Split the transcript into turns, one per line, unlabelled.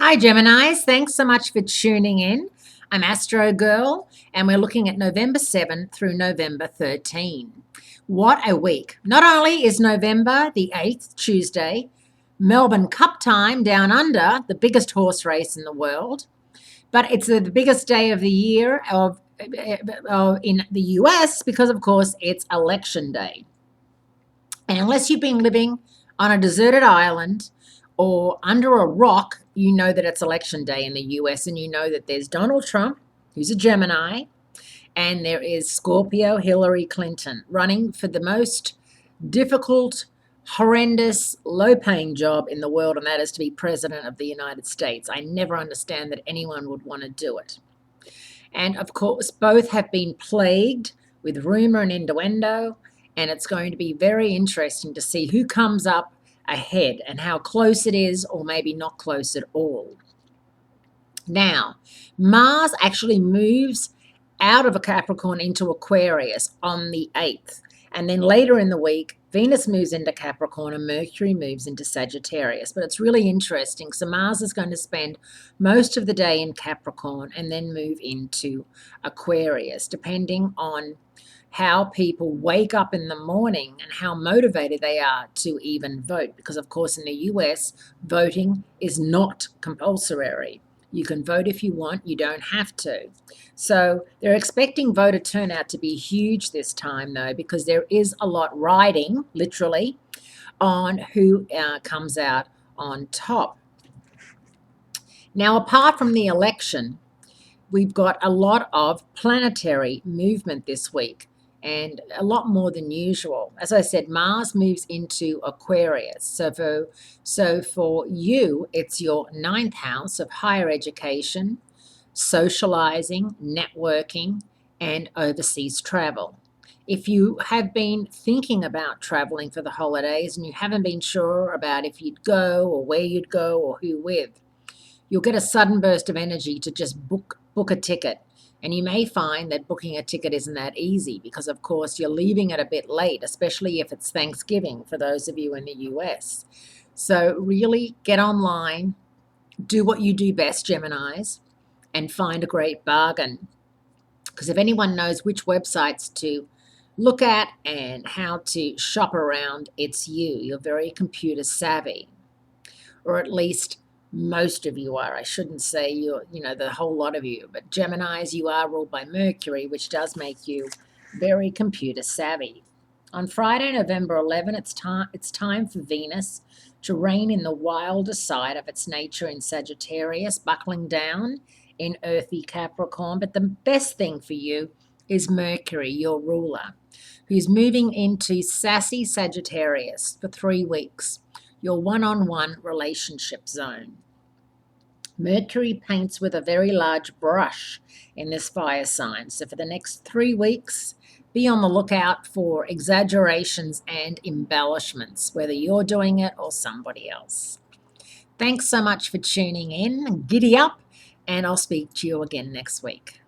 Hi, Geminis. Thanks so much for tuning in. I'm Astrogirl, and we're looking at November 7th through November 13. What a week. Not only is November the 8th, Tuesday, Melbourne Cup time down under, the biggest horse race in the world, but it's the biggest day of the year in the US because, of course, it's election day. And unless you've been living on a deserted island or under a rock, you know that it's election day in the US, and you know that there's Donald Trump, who's a Gemini, and there is Scorpio Hillary Clinton running for the most difficult, horrendous, low-paying job in the world, and that is to be president of the United States. I never understand that anyone would want to do it. And of course, both have been plagued with rumor and innuendo, and it's going to be very interesting to see who comes up ahead and how close it is, or maybe not close at all. Now, Mars actually moves out of a Capricorn into Aquarius on the 8th. And then later in the week, Venus moves into Capricorn and Mercury moves into Sagittarius. But it's really interesting. So Mars is going to spend most of the day in Capricorn and then move into Aquarius, depending on how people wake up in the morning and how motivated they are to even vote. Because, of course, in the US, voting is not compulsory. You can vote if you want, you don't have to. So they're expecting voter turnout to be huge this time, though, because there is a lot riding, literally, on who comes out on top. Now, apart from the election, we've got a lot of planetary movement this week, and a lot more than usual. As I said, Mars moves into Aquarius. So for you, it's your 9th house of higher education, socializing, networking, and overseas travel. If you have been thinking about traveling for the holidays and you haven't been sure about if you'd go or where you'd go or who with, you'll get a sudden burst of energy to just book a ticket. And you may find that booking a ticket isn't that easy because, of course, you're leaving it a bit late, especially if it's Thanksgiving for those of you in the US. So really get online, do what you do best, Geminis, and find a great bargain. Because if anyone knows which websites to look at and how to shop around, it's you. You're very computer savvy, or at least most of you are. I shouldn't say the whole lot of you, but Geminis, you are ruled by Mercury, which does make you very computer savvy. On Friday, November 11, it's time for Venus to reign in the wilder side of its nature in Sagittarius, buckling down in earthy Capricorn. But the best thing for you is Mercury, your ruler, who's moving into sassy Sagittarius for 3 weeks, your one-on-one relationship zone. Mercury paints with a very large brush in this fire sign. So for the next 3 weeks, be on the lookout for exaggerations and embellishments, whether you're doing it or somebody else. Thanks so much for tuning in. Giddy up, and I'll speak to you again next week.